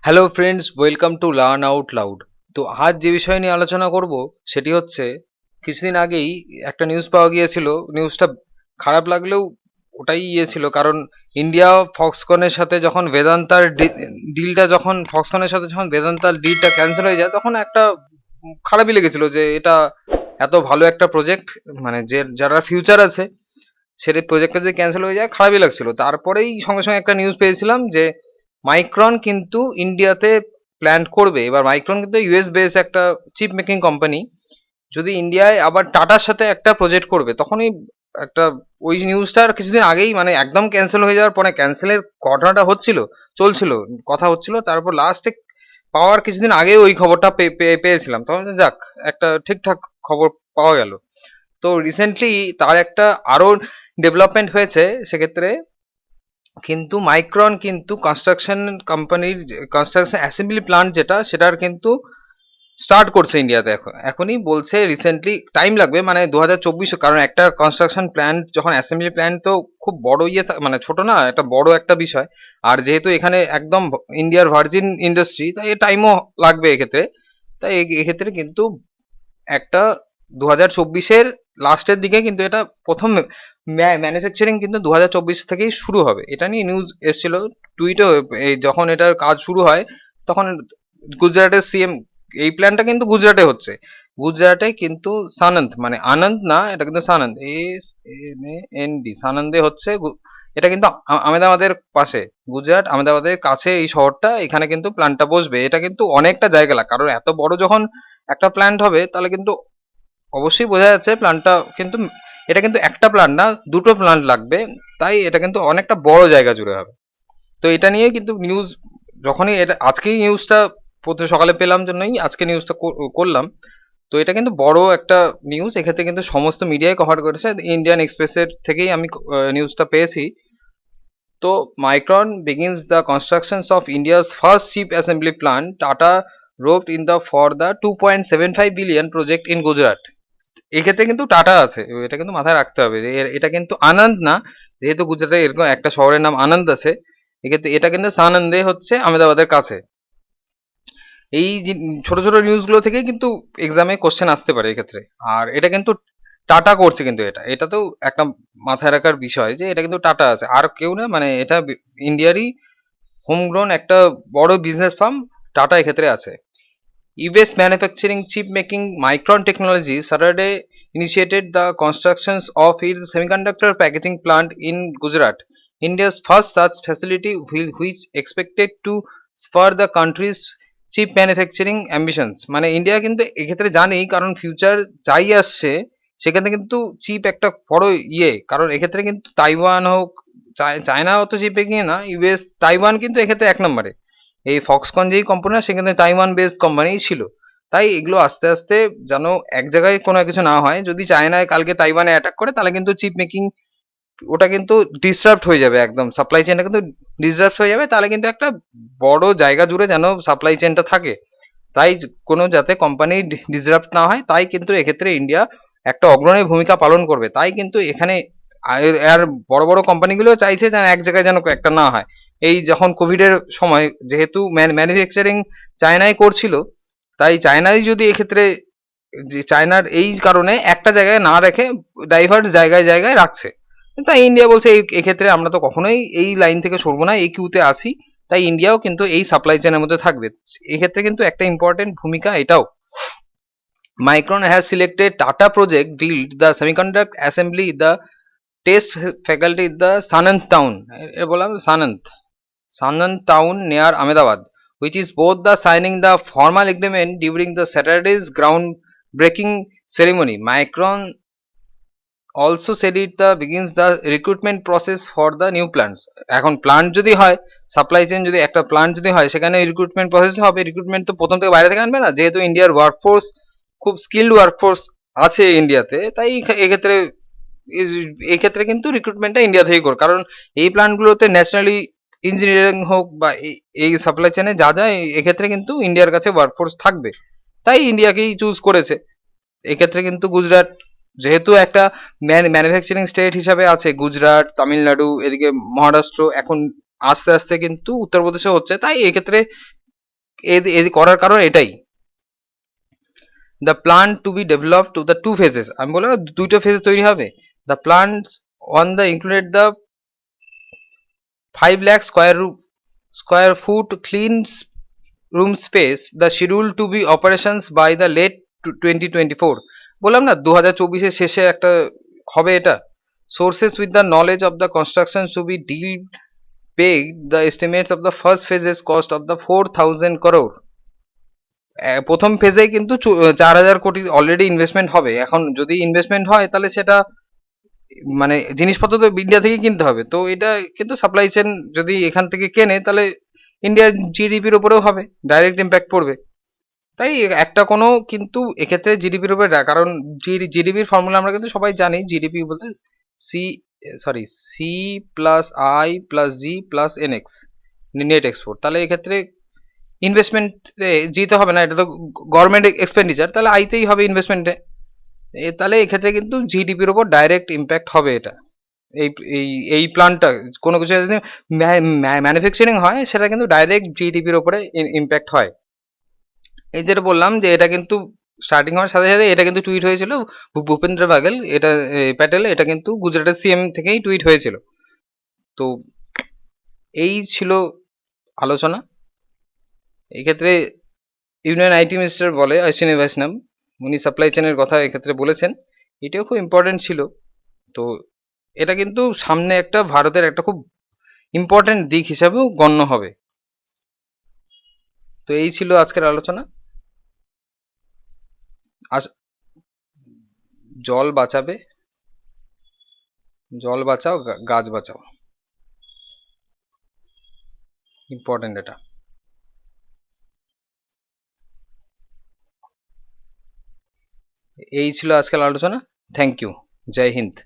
Hello friends, welcome to learn out loud. তো আজ যে বিষয় নিয়ে আলোচনা করব সেটি হচ্ছে, কিছুদিন আগেই একটা নিউজ পাওয়া গিয়েছিল। নিউজটা খারাপ লাগলেও ওটাই ছিল, কারণ ইন্ডিয়া ফক্সকনের সাথে যখন বেদান্তার ডিলটা যখন ফক্সকনের সাথে যখন বেদান্তার ডিলটা ক্যান্সেল হয়ে যায়, তখন একটা খারাপই লেগেছিল যে এটা এত ভালো একটা প্রজেক্ট, মানে যে যারা ফিউচার আছে সেটা প্রজেক্টটা যদি ক্যান্সেল হয়ে যায় খারাপই লাগছিল। তারপরেই সঙ্গে সঙ্গে একটা নিউজ পেয়েছিলাম যে মাইক্রন কিন্তু ইন্ডিয়াতে প্ল্যান করবে। এবার মাইক্রন কিন্তু ইউএস বেস একটা চিপ মেকিং কোম্পানি, যদি ইন্ডিয়ায় আবার টাটার সাথে একটা প্রজেক্ট করবে, তখনই একটা ওই নিউজটার কিছুদিন আগেই মানে একদম ক্যান্সেল হয়ে যাওয়ার পরে, ক্যান্সেলের ঘটনাটা চলছিল, কথা হচ্ছিল, তারপর লাস্টে পাওয়ার কিছুদিন আগে ওই খবরটা পেয়েছিলাম, তখন যাক একটা ঠিকঠাক খবর পাওয়া গেল। তো রিসেন্টলি তার একটা আরো ডেভেলপমেন্ট হয়েছে সেক্ষেত্রে, কিন্তু মাইক্রন কিন্তু কনস্ট্রাকশন কোম্পানির কনস্ট্রাকশন অ্যাসেম্বলি প্লান্ট যেটা, সেটার কিন্তু স্টার্ট করছে ইন্ডিয়াতে। এখনই বলছে, রিসেন্টলি টাইম লাগবে, মানে 2024, কারণ একটা কনস্ট্রাকশন প্ল্যান্ট যখন অ্যাসেম্বলি প্ল্যান্ট তো খুব বড় মানে ছোট না, একটা বড় একটা বিষয়। আর যেহেতু এখানে একদম ইন্ডিয়ার ভার্জিন ইন্ডাস্ট্রি, তাই টাইমও লাগবে এক্ষেত্রে। তাই এক্ষেত্রে কিন্তু একটা 2024-এর লাস্টের দিকে কিন্তু এটা প্রথম ম্যানুফ্যাকচারিং কিন্তু 2024 থেকেই শুরু হবে, এটা নিয়ে নিউজ এসেছিল টুইটে। যখন এটার কাজ শুরু হয় তখন গুজরাটের সিএম, এই প্ল্যানটা কিন্তু গুজরাটে হচ্ছে, গুজরাটে কিন্তু সানন্দ, মানে আনন্দ না, এটা কিন্তু সানন্দ, SNAND, সানন্দে হচ্ছে। এটা কিন্তু আহমেদাবাদের পাশে, গুজরাট আহমেদাবাদের কাছে এই শহরটা, এখানে কিন্তু প্ল্যান্টটা বসবে। এটা কিন্তু অনেকটা জায়গা লাগে, কারণ এত বড় যখন একটা প্ল্যান্ট হবে তাহলে কিন্তু অবশ্যই বোঝা যাচ্ছে প্ল্যান্টটা কিন্তু, এটা কিন্তু একটা প্ল্যান্ট না, দুটো প্ল্যান্ট লাগবে। তাই এটা কিন্তু অনেকটা বড় জায়গা জুড়ে হবে। তো এটা নিয়ে কিন্তু নিউজ, যখনই এটা আজকেই নিউজটা প্রতি সকালে পেলাম জন্যই আজকে নিউজটা করলাম। তো এটা কিন্তু বড় একটা নিউজ, এক্ষেত্রে কিন্তু সমস্ত মিডিয়ায় কভার করেছে, ইন্ডিয়ান এক্সপ্রেসের থেকেই আমি নিউজটা পেয়েছি। তো micron begins the constructions of India's first chip assembly plant. Tata roped in the for the 2.75 billion project in Gujarat. এক্ষেত্রে কিন্তু টাটা আছে, এটা কিন্তু মাথায় রাখতে হবে যে এটা কিন্তু আনন্দ না, যেহেতু গুজরাটে এরকম একটা শহরের নাম আনন্দ আছে। এক্ষেত্রে এটা কিন্তু সানন্দে হচ্ছে আহমেদাবাদের কাছে। এই ছোট ছোট নিউজগুলো থেকেই কিন্তু এক্সামে কোশ্চেন আসতে পারে এক্ষেত্রে। আর এটা কিন্তু টাটা করছে, কিন্তু এটা তো একটা মাথায় রাখার বিষয় যে এটা কিন্তু টাটা আছে, আর কেউ না, মানে এটা ইন্ডিয়ারই হোমগ্রোন একটা বড় বিজনেস ফার্ম, টাটা এক্ষেত্রে আছে। US manufacturing chip making Micron Technology Saturday initiated the constructions of its semiconductor packaging plant in Gujarat, India's first such facility, which expected to spur the country's chip manufacturing ambitions. মানে India কিন্তু এক্ষেত্রে জানি, কারণ future যাই আসছে সেখানে কিন্তু chip একটা বড় কারণ এক্ষেত্রে কিন্তু তাইওয়ান হোক, চায়না অত চিপে গিয়ে না, ইউএস, তাইওয়ান কিন্তু এক্ষেত্রে এক নম্বরে। এই ফক্সকন যেই কোম্পানি, সেখানে তাইওয়ান বেসড কোম্পানিই ছিল। তাই এগুলো আস্তে আস্তে যেন এক জায়গায় কোনো কিছু না হয়, যদি চায়নায় কালকে তাইওয়ানে অ্যাটাক করে তাহলে কিন্তু চিপ মেকিং ওটা কিন্তু ডিসরাপ্ট হয়ে যাবে, একদম সাপ্লাই চেনটা কিন্তু ডিসরাপ্ট হয়ে যাবে। তাহলে কিন্তু একটা বড় জায়গা জুড়ে যেন সাপ্লাই চেনটা থাকে, তাই কোনো যাতে কোম্পানি ডিসরাপ্ট না হয়, তাই কিন্তু এক্ষেত্রে ইন্ডিয়া একটা অগ্রণী ভূমিকা পালন করবে। তাই কিন্তু এখানে আর বড় বড় কোম্পানিগুলো চাইছে যেন এক জায়গায় যেন একটা না হয়। এই যখন কোভিডের সময় যেহেতু ম্যানুফ্যাকচারিং চায়নায় করছিল, তাই চায়নায় যদি এক্ষেত্রে, যে চায়নার এই কারণে একটা জায়গায় না রেখে ডাইভার্স জায়গায় জায়গায় রাখছে, তাই ইন্ডিয়া বলছে এক্ষেত্রে আমরা তো কখনোই এই লাইন থেকে সরবো না, এই কিউতে আছি। তাই ইন্ডিয়াও কিন্তু এই সাপ্লাই চেনের মধ্যে থাকবে। এক্ষেত্রে কিন্তু একটা ইম্পর্টেন্ট ভূমিকা এটাও। Micron has selected Tata project build the semiconductor assembly the test faculty the Sanand town, বললাম Sanand town near Ahmedabad, which is both the signing the formal agreement during the Saturday's groundbreaking ceremony. Micron also said it the begins the recruitment process for the new plants. এখন plant যদি হয়, supply chain যদি একটা plant যদি হয়, সেখানে recruitment process হবে। Recruitment তো প্রথম থেকে বাইরে থেকে আনবে না, যেহেতু ইন্ডিয়ার ওয়ার্কফোর্স খুব স্কিলড ওয়ার্কফোর্স আছে ইন্ডিয়াতে, তাই এক্ষেত্রে এই ক্ষেত্রে কিন্তু রিক্রুটমেন্টটা ইন্ডিয়া থেকেই করে, কারণ এই প্ল্যান্টগুলোতে ন্যাশনালি ইঞ্জিনিয়ারিং হোক বা এই সাপ্লাই চেনে যা যা, এক্ষেত্রে কিন্তু ইন্ডিয়ার কাছে ওয়ার্কফোর্স থাকবে, তাই ইন্ডিয়াকেই চুজ করেছে। এক্ষেত্রে কিন্তু গুজরাট যেহেতু একটা ম্যানুফ্যাকচারিং স্টেট হিসাবে আছে, গুজরাট, তামিলনাড়ু, এদিকে মহারাষ্ট্র, এখন আস্তে আস্তে কিন্তু উত্তরপ্রদেশে হচ্ছে, তাই এক্ষেত্রে করার কারণ এটাই, the plan to be developed to the two phases, আমি বললাম দুইটা ফেজ তৈরি হবে। The plans on the included the 5 lakh square foot clean room space, the schedule to be operations by the late 2024। বললাম না 2024-এর শেষে একটা হবে এটা। sources with the knowledge of the construction to be deal paid the estimates of the first phases cost of the 4,000 crore। প্রথম ফেজেই কিন্তু 4,000 কোটি already investment হবে। এখন যদি ইনভেস্টমেন্ট হয় তাহলে সেটা মানে জিনিসপত্র তো ইন্ডিয়া থেকে কিনতে হবে, তো এটা কিন্তু সাপ্লাই চেন যদি এখান থেকে কেনে তাহলে ইন্ডিয়ার জিডিপির উপরেও হবে, ডাইরেক্ট ইম্প্যাক্ট পড়বে। তাই একটা কোনো কিন্তু এক্ষেত্রে জিডিপির উপরে কারণ জিডিপির ফর্মুলা আমরা কিন্তু সবাই জানি, জিডিপি বলতে C sorry C plus I plus G plus NX, net export. তাহলে এক্ষেত্রে ইনভেস্টমেন্টে জিতে হবে না, এটা তো গভর্নমেন্ট এক্সপেন্ডিচার, তাহলে আইতেই হবে ইনভেস্টমেন্টে। তাহলে এক্ষেত্রে কিন্তু জিডিপির ওপর ডাইরেক্ট ইম্প্যাক্ট হবে এটা। এই এই এই প্ল্যানটা কোনো কিছু যদি ম্যানুফ্যাকচারিং হয় সেটা কিন্তু ডাইরেক্ট জিডিপির ওপরে ইম্প্যাক্ট হয়। এই যেটা বললাম যে এটা কিন্তু স্টার্টিং হওয়ার সাথে সাথে এটা কিন্তু টুইট হয়েছিল ভূপেন্দ্র বাগেল, এটা প্যাটেল, এটা কিন্তু গুজরাটের সিএম থেকেই টুইট হয়েছিল। তো এই ছিল আলোচনা। এই ক্ষেত্রে ইউনিয়ন আইটি মিনিস্টার বলে অশ্বিনী বৈষ্ণব, উনি সাপ্লাই চেনের কথা এক্ষেত্রে বলেছেন, এটাও খুব ইম্পর্টেন্ট ছিল। তো এটা কিন্তু সামনে একটা ভারতের একটা খুব ইম্পর্টেন্ট দিক হিসাবেও গণ্য হবে। তো এই ছিল আজকের আলোচনা। জল বাঁচাবে, জল বাঁচাও, গাছ বাঁচাও, ইম্পর্টেন্ট এটা। এই ছিল আজকের আলোচনা। Thank you. জয় হিন্দ।